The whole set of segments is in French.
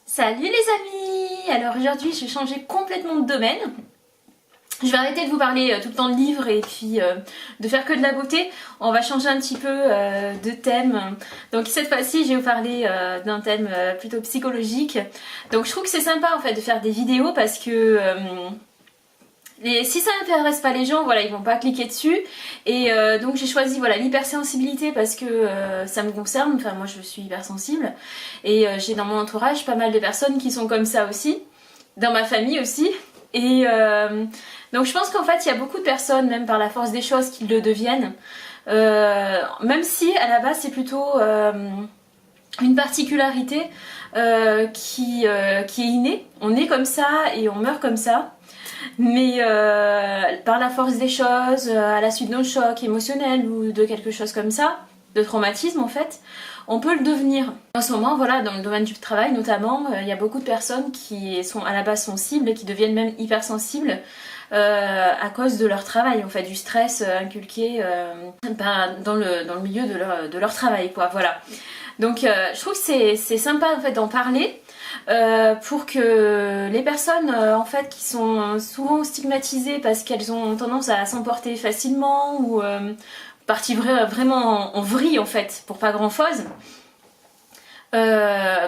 Salut les amis! Alors aujourd'hui je vais changer complètement de domaine. Je vais arrêter de vous parler tout le temps de livres et puis de faire que de la beauté. On va changer un petit peu de thème. Donc cette fois-ci je vais vous parler d'un thème plutôt psychologique. Donc je trouve que c'est sympa en fait de faire des vidéos parce que si ça n'intéresse pas les gens, voilà, ils vont pas cliquer dessus. Et donc j'ai choisi voilà l'hypersensibilité parce que ça me concerne. Enfin moi je suis hypersensible et j'ai dans mon entourage pas mal de personnes qui sont comme ça aussi, dans ma famille aussi. Et donc je pense qu'en fait il y a beaucoup de personnes, même par la force des choses, qui le deviennent. Même si à la base c'est plutôt une particularité qui est innée. On est comme ça et on meurt comme ça. Mais par la force des choses, à la suite d'un choc émotionnel ou de quelque chose comme ça, de traumatisme en fait, on peut le devenir. En ce moment, voilà, dans le domaine du travail notamment, il y a beaucoup de personnes qui sont à la base sensibles et qui deviennent même hypersensibles à cause de leur travail, en fait, du stress inculqué dans le milieu de leur travail, quoi, voilà. Donc je trouve que c'est sympa en fait d'en parler. Pour que les personnes en fait qui sont souvent stigmatisées parce qu'elles ont tendance à s'emporter facilement ou partir vraiment en vrille en fait pour pas grand chose,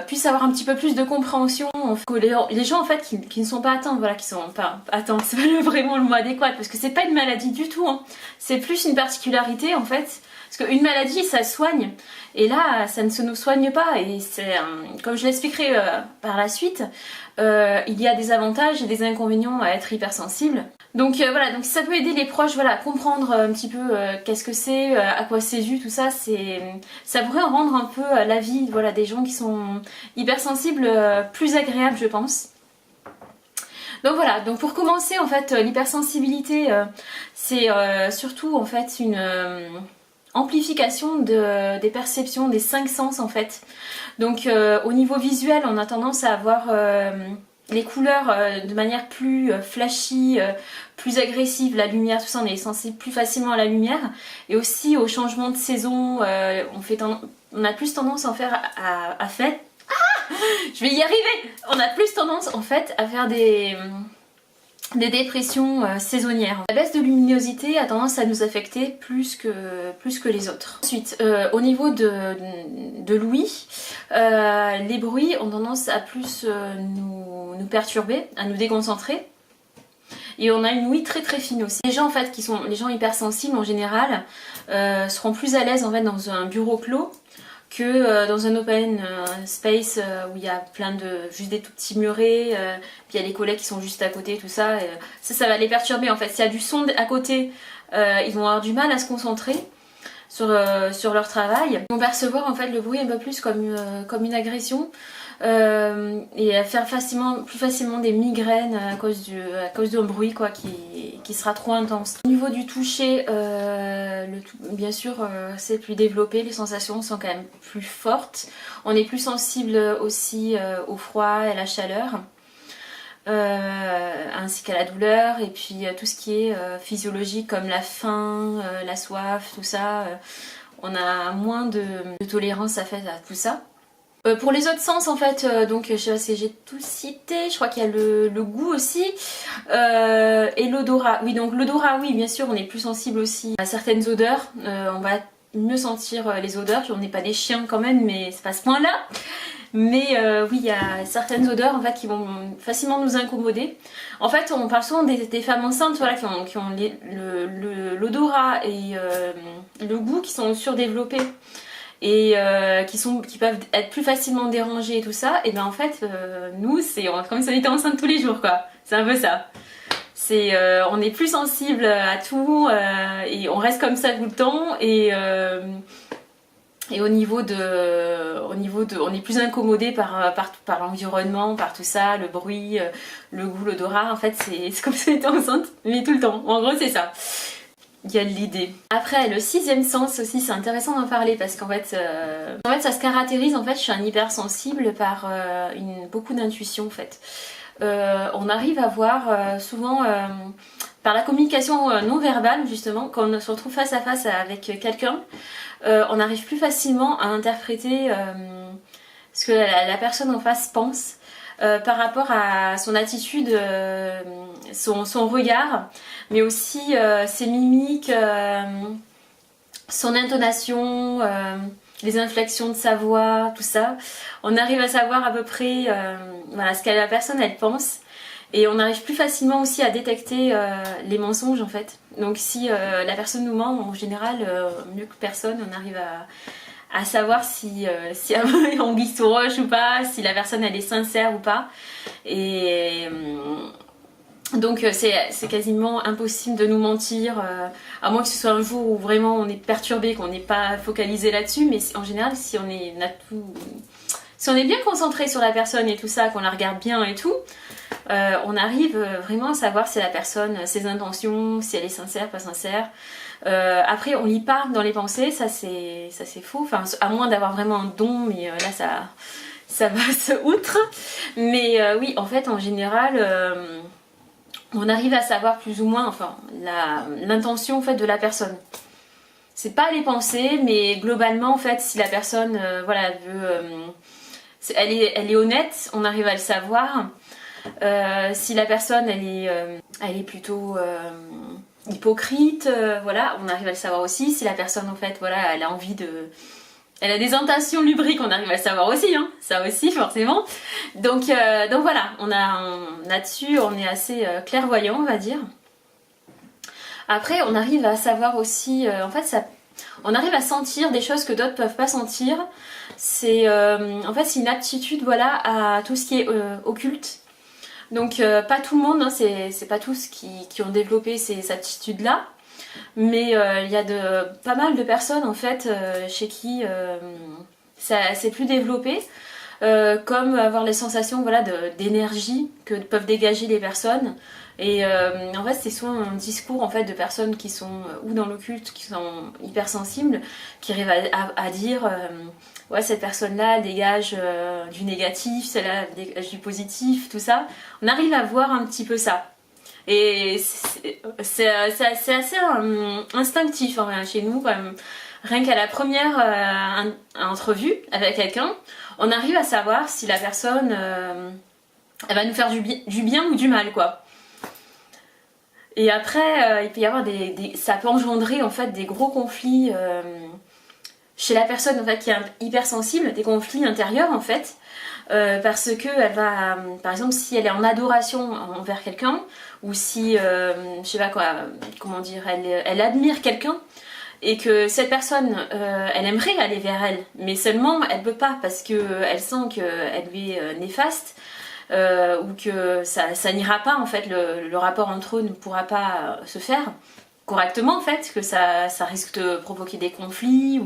puissent avoir un petit peu plus de compréhension, que les gens en fait qui ne sont pas atteints, voilà, qui sont pas atteints, c'est pas vraiment le mot adéquat parce que c'est pas une maladie du tout, hein. C'est plus une particularité en fait. Parce qu'une maladie, ça se soigne. Et là, ça ne se nous soigne pas. Et c'est, comme je l'expliquerai par la suite, il y a des avantages et des inconvénients à être hypersensible. Donc voilà, donc si ça peut aider les proches, voilà, à comprendre un petit peu qu'est-ce que c'est, à quoi c'est dû, tout ça, ça pourrait rendre un peu la vie, voilà, des gens qui sont hypersensibles plus agréable, je pense. Donc voilà, donc pour commencer, en fait, l'hypersensibilité, c'est surtout en fait une amplification des perceptions des 5 sens en fait. Donc au niveau visuel, on a tendance à avoir les couleurs de manière plus flashy, plus agressive, la lumière, tout ça, on est sensible plus facilement à la lumière. Et aussi au changement de saison, on a plus tendance en faire à faire... Ah, je vais y arriver. On a plus tendance en fait à faire des dépressions saisonnières. La baisse de luminosité a tendance à nous affecter plus que les autres. Ensuite, au niveau de l'ouïe, les bruits ont tendance à plus nous perturber, à nous déconcentrer. Et on a une ouïe très très fine aussi. Les gens en fait les gens hypersensibles en général seront plus à l'aise en fait dans un bureau clos que dans un open space où il y a juste des tout petits murets, puis il y a les collègues qui sont juste à côté, tout ça, ça va les perturber en fait. S'il y a du son à côté, ils vont avoir du mal à se concentrer sur leur travail. Ils vont percevoir en fait le bruit un peu plus comme une agression et à faire plus facilement des migraines à cause d'un bruit quoi, qui sera trop intense. Au niveau du toucher, bien sûr c'est plus développé, les sensations sont quand même plus fortes. On est plus sensible aussi au froid et à la chaleur. Ainsi qu'à la douleur et puis tout ce qui est physiologique comme la faim, la soif, tout ça, on a moins de tolérance à tout ça. Pour les autres sens en fait, donc je sais pas si j'ai tout cité, je crois qu'il y a le goût aussi et l'odorat. Oui, donc l'odorat, oui bien sûr on est plus sensible aussi à certaines odeurs, on va mieux sentir les odeurs, on n'est pas des chiens quand même mais c'est pas ce point là. Mais oui, il y a certaines odeurs en fait qui vont facilement nous incommoder. En fait, on parle souvent des femmes enceintes voilà, qui ont l'odorat et le goût qui sont surdéveloppés et qui peuvent être plus facilement dérangés et tout ça. Et bien en fait, nous, c'est comme si on était enceinte tous les jours quoi. C'est un peu ça. On est plus sensible à tout et on reste comme ça tout le temps et au niveau on est plus incommodé par l'environnement, par tout ça, le bruit, le goût, l'odorat. En fait, c'est comme si on était enceinte, mais tout le temps. En gros, c'est ça. Il y a de l'idée. Après, le 6e sens aussi, c'est intéressant d'en parler parce qu'en fait, ça se caractérise. En fait, je suis un hypersensible par beaucoup d'intuition en fait. On arrive à voir souvent par la communication non verbale justement, quand on se retrouve face à face avec quelqu'un, on arrive plus facilement à interpréter ce que la personne en face pense par rapport à son attitude, son regard, mais aussi ses mimiques, son intonation, les inflexions de sa voix, tout ça. On arrive à savoir à peu près voilà, ce que la personne elle pense. Et on arrive plus facilement aussi à détecter les mensonges en fait. Donc si la personne nous ment, en général, mieux que personne, on arrive à savoir si on glisse sous roche ou pas, si la personne elle est sincère ou pas. Et donc c'est quasiment impossible de nous mentir, à moins que ce soit un jour où vraiment on est perturbé, qu'on n'est pas focalisé là-dessus. Mais en général, si on est bien concentré sur la personne et tout ça, qu'on la regarde bien et tout, on arrive vraiment à savoir si la personne, ses intentions, si elle est sincère, pas sincère. Après, on lit pas dans les pensées, ça c'est faux. Enfin, à moins d'avoir vraiment un don, mais là ça va se outre. Mais oui, en fait, en général, on arrive à savoir plus ou moins, enfin, l'intention en fait de la personne. C'est pas les pensées, mais globalement, en fait, si la personne, voilà, elle est honnête, on arrive à le savoir. Si la personne elle est plutôt hypocrite, voilà, on arrive à le savoir aussi. Si la personne en fait voilà, elle a des intentions lubriques, on arrive à le savoir aussi, hein, ça aussi forcément. Donc voilà, là-dessus on est assez clairvoyant on va dire. Après on arrive à savoir aussi, en fait on arrive à sentir des choses que d'autres peuvent pas sentir. C'est en fait c'est une aptitude voilà à tout ce qui est occulte. Donc pas tout le monde, hein, c'est pas tous qui ont développé ces aptitudes-là, mais il y a pas mal de personnes en fait chez qui c'est plus développé, comme avoir les sensations voilà, d'énergie que peuvent dégager les personnes. Et en fait c'est souvent un discours en fait, de personnes qui sont ou dans l'occulte, qui sont hypersensibles, qui arrivent à dire ouais cette personne là dégage du négatif, celle-là dégage du positif, tout ça. On arrive à voir un petit peu ça. Et c'est assez instinctif hein, chez nous quand même. Rien qu'à la première entrevue avec quelqu'un, on arrive à savoir si la personne elle va nous faire du bien ou du mal quoi. Et après, il peut y avoir ça peut engendrer en fait des gros conflits chez la personne en fait qui est hypersensible, des conflits intérieurs en fait, parce que elle va, par exemple, si elle est en adoration envers quelqu'un, ou si, je sais pas quoi, comment dire, elle admire quelqu'un. Et que cette personne, elle aimerait aller vers elle, mais seulement elle peut pas parce que elle sent qu'elle lui est néfaste. Ou que ça n'ira pas en fait, le rapport entre eux ne pourra pas se faire correctement en fait, que ça risque de provoquer des conflits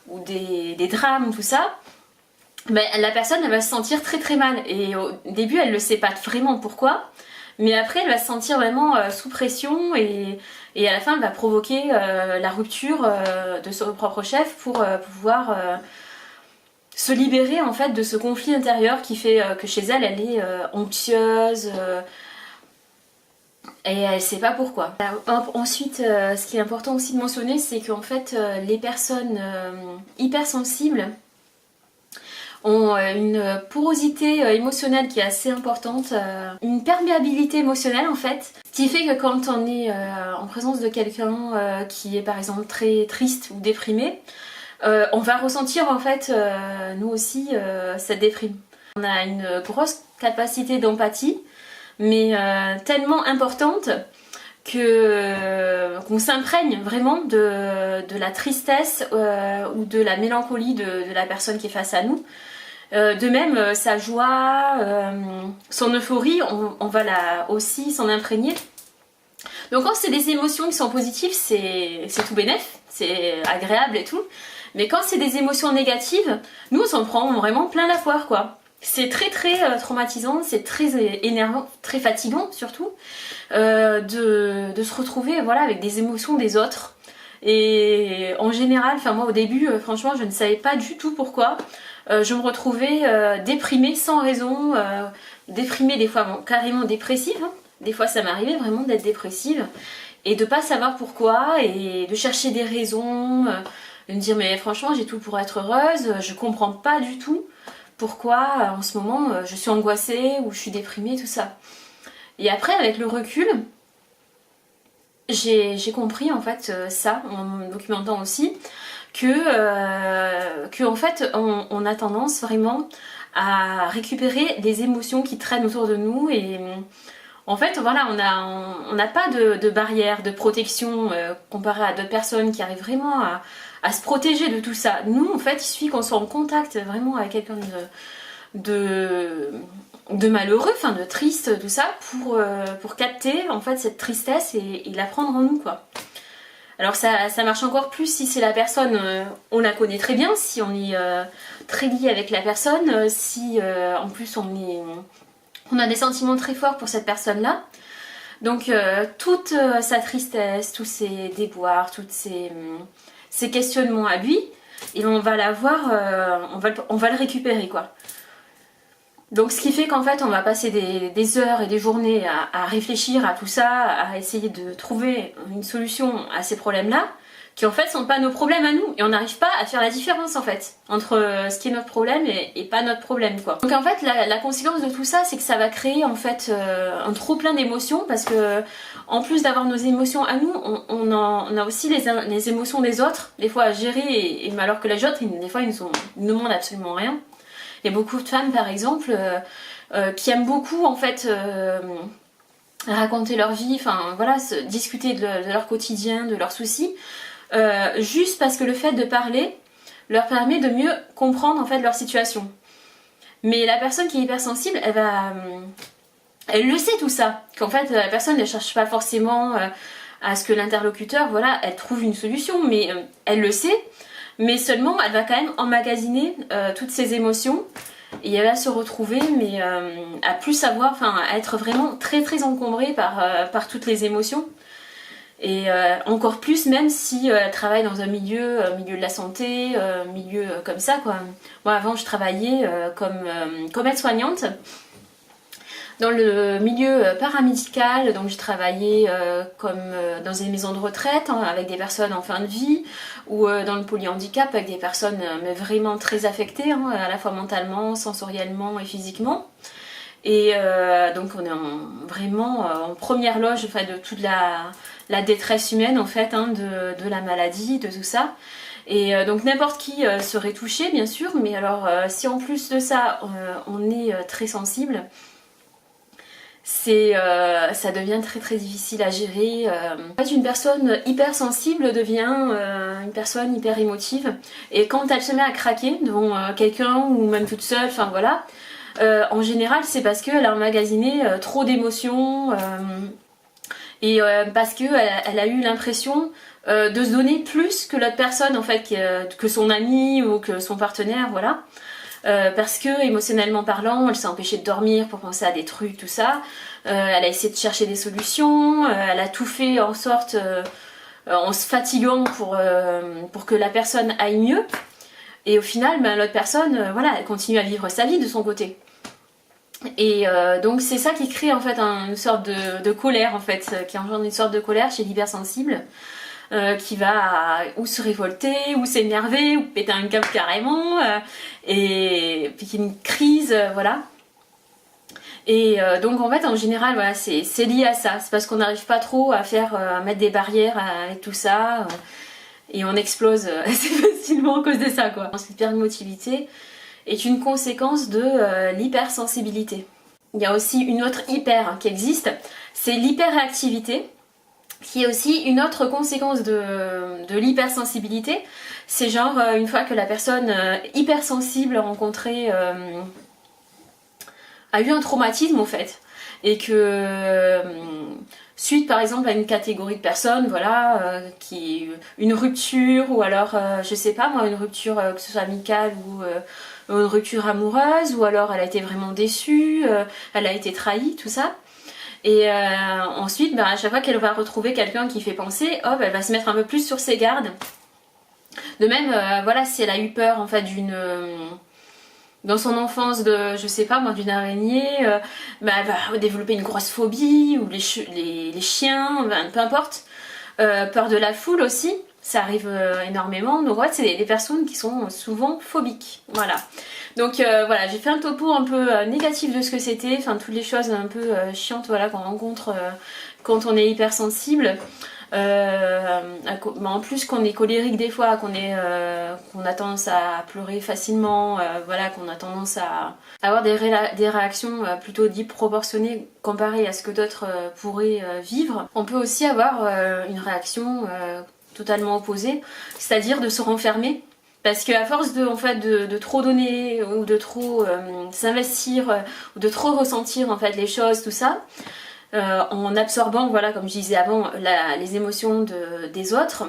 ou des drames, tout ça. Mais la personne elle va se sentir très très mal et au début elle ne sait pas vraiment pourquoi, mais après elle va se sentir vraiment sous pression et à la fin elle va provoquer la rupture de son propre chef pour pouvoir se libérer en fait de ce conflit intérieur qui fait que chez elle elle est anxieuse et elle sait pas pourquoi. Ensuite ce qui est important aussi de mentionner c'est qu'en fait les personnes hypersensibles ont une porosité émotionnelle qui est assez importante, une perméabilité émotionnelle en fait, ce qui fait que quand on est en présence de quelqu'un qui est par exemple très triste ou déprimé, on va ressentir en fait nous aussi cette déprime. On a une grosse capacité d'empathie, mais tellement importante qu'on s'imprègne vraiment de la tristesse ou de la mélancolie de la personne qui est face à nous. De même, sa joie, son euphorie, on va aussi s'en imprégner. Donc quand c'est des émotions qui sont positives, c'est tout bénef, c'est agréable et tout. Mais quand c'est des émotions négatives, nous on s'en prend vraiment plein la poire quoi. C'est très très traumatisant, c'est très énervant, très fatigant surtout, de se retrouver voilà, avec des émotions des autres. Et en général, enfin moi au début, franchement je ne savais pas du tout pourquoi. Je me retrouvais déprimée sans raison, déprimée des fois bon, carrément dépressive. Hein. Des fois ça m'arrivait vraiment d'être dépressive et de pas savoir pourquoi et de chercher des raisons, de me dire mais franchement j'ai tout pour être heureuse, je comprends pas du tout pourquoi en ce moment je suis angoissée ou je suis déprimée, tout ça. Et après, avec le recul, j'ai compris en fait ça, en me documentant aussi, que en fait on a tendance vraiment à récupérer des émotions qui traînent autour de nous et en fait voilà, on n'a pas de barrière, de protection comparé à d'autres personnes qui arrivent vraiment à se protéger de tout ça. Nous en fait il suffit qu'on soit en contact vraiment avec quelqu'un de malheureux, enfin de triste, tout ça, pour capter en fait cette tristesse et la prendre en nous quoi. Alors ça marche encore plus si c'est la personne, on la connaît très bien, si on est très lié avec la personne, si en plus on a des sentiments très forts pour cette personne-là. Donc toute sa tristesse, tous ses déboires, tous ses questionnements à lui, et on va l'avoir, on va le récupérer quoi. Donc ce qui fait qu'en fait on va passer des heures et des journées à réfléchir à tout ça, à essayer de trouver une solution à ces problèmes-là, qui en fait sont pas nos problèmes à nous, et on n'arrive pas à faire la différence en fait entre ce qui est notre problème et pas notre problème quoi. Donc en fait la conséquence de tout ça, c'est que ça va créer en fait un trop plein d'émotions, parce que en plus d'avoir nos émotions à nous, on a aussi les émotions des autres, des fois à gérer, et alors que les autres, des fois ils ne demandent absolument rien. Il y a beaucoup de femmes par exemple qui aiment beaucoup en fait raconter leur vie, enfin voilà, discuter de leur quotidien, de leurs soucis, juste parce que le fait de parler leur permet de mieux comprendre en fait leur situation. Mais la personne qui est hypersensible, elle le sait tout ça, qu'en fait la personne ne cherche pas forcément à ce que l'interlocuteur, voilà, elle trouve une solution, mais elle le sait. Mais seulement elle va quand même emmagasiner toutes ses émotions, et elle va se retrouver mais à plus savoir, enfin à être vraiment très très encombrée par toutes les émotions, et encore plus même si elle travaille dans un milieu de la santé, milieu comme ça quoi. Moi avant je travaillais comme aide-soignante dans le milieu paramédical, donc j'ai travaillé dans des maisons de retraite avec des personnes en fin de vie, ou dans le polyhandicap avec des personnes mais vraiment très affectées, à la fois mentalement, sensoriellement et physiquement. Et donc on est vraiment en première loge enfin, de toute la détresse humaine en fait, de la maladie, de tout ça. Et donc n'importe qui serait touché bien sûr, mais alors si en plus de ça on est très sensible, ça devient très très difficile à gérer. En fait, une personne hypersensible devient une personne hyper émotive, et quand elle se met à craquer devant quelqu'un ou même toute seule, enfin voilà, en général c'est parce qu'elle a emmagasiné trop d'émotions, et parce qu'elle a eu l'impression de se donner plus que l'autre personne en fait, que son ami ou que son partenaire, voilà. Parce que émotionnellement parlant, elle s'est empêchée de dormir pour penser à des trucs, tout ça. Elle a essayé de chercher des solutions, elle a tout fait en sorte, en se fatiguant pour que la personne aille mieux. Et au final, l'autre personne, voilà, elle continue à vivre sa vie de son côté. Et donc c'est ça qui crée en fait une sorte de colère en fait, qui engendre une sorte de colère chez l'hypersensible. Qui va ou se révolter, ou s'énerver, ou péter un câble carrément, et puis qu'il y a une crise, voilà. Et donc en fait en général voilà, c'est lié à ça, c'est parce qu'on n'arrive pas trop à mettre des barrières avec tout ça, et on explose assez facilement à cause de ça quoi. Cette hypermotivité est une conséquence de l'hypersensibilité. Il y a aussi une autre hyper qui existe, c'est l'hyperréactivité, qui est aussi une autre conséquence de l'hypersensibilité. C'est genre une fois que la personne hypersensible rencontrée a eu un traumatisme en fait, et que suite par exemple à une catégorie de personnes, voilà, qui une rupture, ou alors je sais pas moi, une rupture que ce soit amicale ou une rupture amoureuse, ou alors elle a été vraiment déçue, elle a été trahie, tout ça. Et ensuite, à chaque fois qu'elle va retrouver quelqu'un qui fait penser, hop, elle va se mettre un peu plus sur ses gardes. De même, voilà, si elle a eu peur en fait dans son enfance je sais pas moi, d'une araignée, elle va développer une grosse phobie, ou les chiens, peu importe. Peur de la foule aussi, ça arrive énormément. Donc ouais, c'est des personnes qui sont souvent phobiques, voilà. Donc voilà, j'ai fait un topo un peu négatif de ce que c'était, enfin toutes les choses un peu chiantes voilà, qu'on rencontre quand on est hypersensible. En plus qu'on est colérique des fois, qu'on a tendance à pleurer facilement, voilà, qu'on a tendance à avoir des réactions plutôt dites proportionnées comparées à ce que d'autres pourraient vivre. On peut aussi avoir une réaction totalement opposée, c'est-à-dire de se renfermer. Parce qu'à force de trop donner ou de trop s'investir ou de trop ressentir en fait les choses, tout ça, en absorbant, voilà, comme je disais avant, les émotions des autres,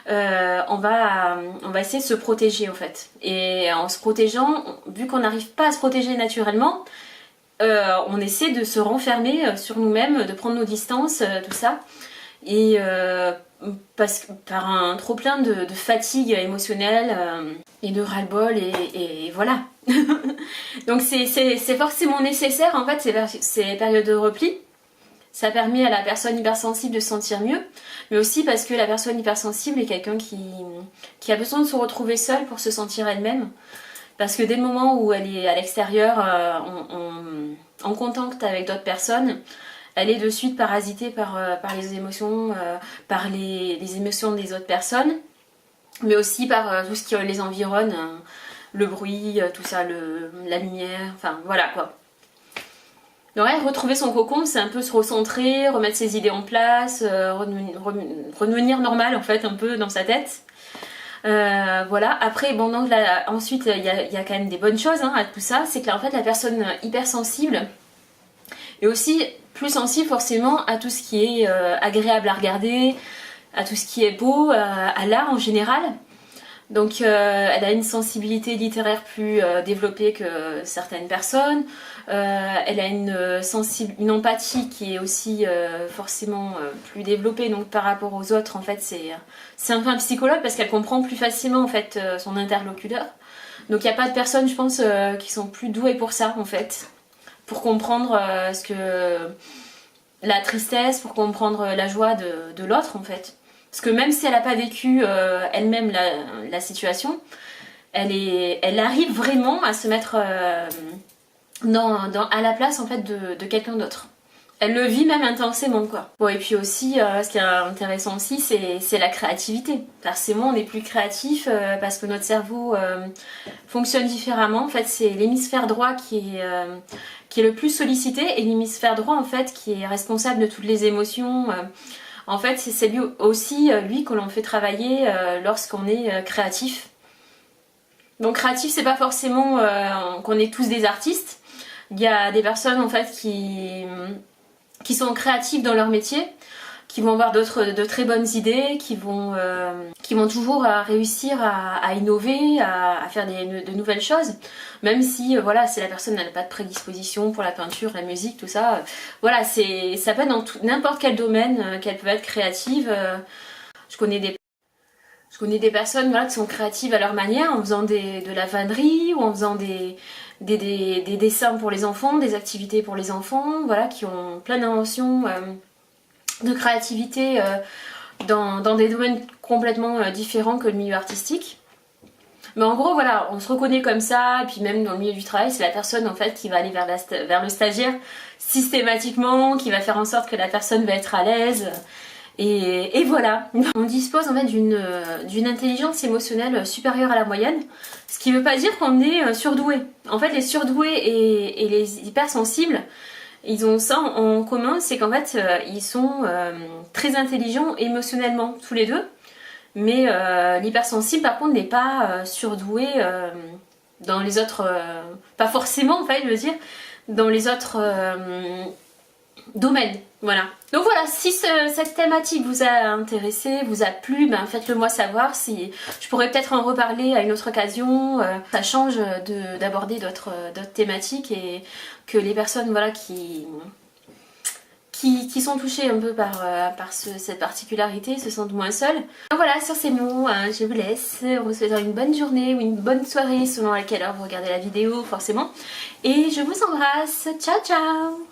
on va essayer de se protéger en fait. Et en se protégeant, vu qu'on n'arrive pas à se protéger naturellement, on essaie de se renfermer sur nous-mêmes, de prendre nos distances, tout ça. Et par un trop plein de fatigue émotionnelle et de ras-le-bol et voilà. Donc c'est forcément nécessaire en fait ces périodes de repli. Ça permet à la personne hypersensible de se sentir mieux, mais aussi parce que la personne hypersensible est quelqu'un qui a besoin de se retrouver seule pour se sentir elle-même. Parce que dès le moment où elle est à l'extérieur, en contact avec d'autres personnes, elle est de suite parasitée par les émotions, par les émotions des autres personnes, mais aussi par tout ce qui les environne, le bruit, tout ça, la lumière, enfin voilà quoi. Donc ouais, retrouver son cocon, c'est un peu se recentrer, remettre ses idées en place, redevenir normal en fait un peu dans sa tête. Voilà, après bon donc là, ensuite il y a quand même des bonnes choses à tout ça, c'est que là en fait la personne hypersensible est aussi plus sensible forcément à tout ce qui est agréable à regarder, à tout ce qui est beau, à l'art en général. Donc elle a une sensibilité littéraire plus développée que certaines personnes. Elle a une empathie qui est aussi forcément plus développée. Donc par rapport aux autres, en fait, c'est un peu un psychologue parce qu'elle comprend plus facilement en fait son interlocuteur. Donc il n'y a pas de personnes, je pense, qui sont plus douées pour ça en fait, pour comprendre la tristesse, pour comprendre la joie de l'autre en fait. Parce que même si elle n'a pas vécu elle-même la situation, elle arrive vraiment à se mettre à la place en fait de quelqu'un d'autre. Elle le vit même intensément quoi. Bon et puis aussi, ce qui est intéressant aussi, c'est la créativité. Forcément on est plus créatif parce que notre cerveau fonctionne différemment. En fait c'est l'hémisphère droit qui est le plus sollicité et l'hémisphère droit en fait qui est responsable de toutes les émotions. En fait, c'est lui aussi lui que l'on fait travailler lorsqu'on est créatif. Donc créatif, c'est pas forcément qu'on est tous des artistes. Il y a des personnes en fait qui sont créatives dans leur métier, qui vont avoir de très bonnes idées, qui vont toujours réussir à innover, à faire de nouvelles choses, même si voilà, si la personne n'a pas de prédisposition pour la peinture, la musique, tout ça, voilà, ça peut être dans n'importe quel domaine qu'elle peut être créative. Je connais des personnes voilà, qui sont créatives à leur manière, en faisant de la vannerie ou en faisant des dessins pour les enfants, des activités pour les enfants, voilà, qui ont plein d'inventions, de créativité dans des domaines complètement différents que le milieu artistique. Mais en gros, voilà, on se reconnaît comme ça, et puis même dans le milieu du travail, c'est la personne en fait qui va aller vers le stagiaire systématiquement, qui va faire en sorte que la personne va être à l'aise. Et voilà, on dispose en fait d'une intelligence émotionnelle supérieure à la moyenne, ce qui ne veut pas dire qu'on est surdoué. En fait, les surdoués et les hypersensibles, ils ont ça en commun, c'est qu'en fait, ils sont très intelligents émotionnellement, tous les deux. Mais l'hypersensible, par contre, n'est pas surdoué dans les autres... pas forcément, en fait, je veux dire, dans les autres domaines. Voilà. Donc voilà, si cette thématique vous a intéressé, vous a plu, ben faites-le moi savoir. Si je pourrais peut-être en reparler à une autre occasion. Ça change d'aborder d'autres thématiques et que les personnes voilà qui sont touchées un peu par cette particularité se sentent moins seules. Donc voilà, sur ces mots, je vous laisse en vous souhaitant une bonne journée ou une bonne soirée selon à quelle heure vous regardez la vidéo forcément. Et je vous embrasse. Ciao ciao.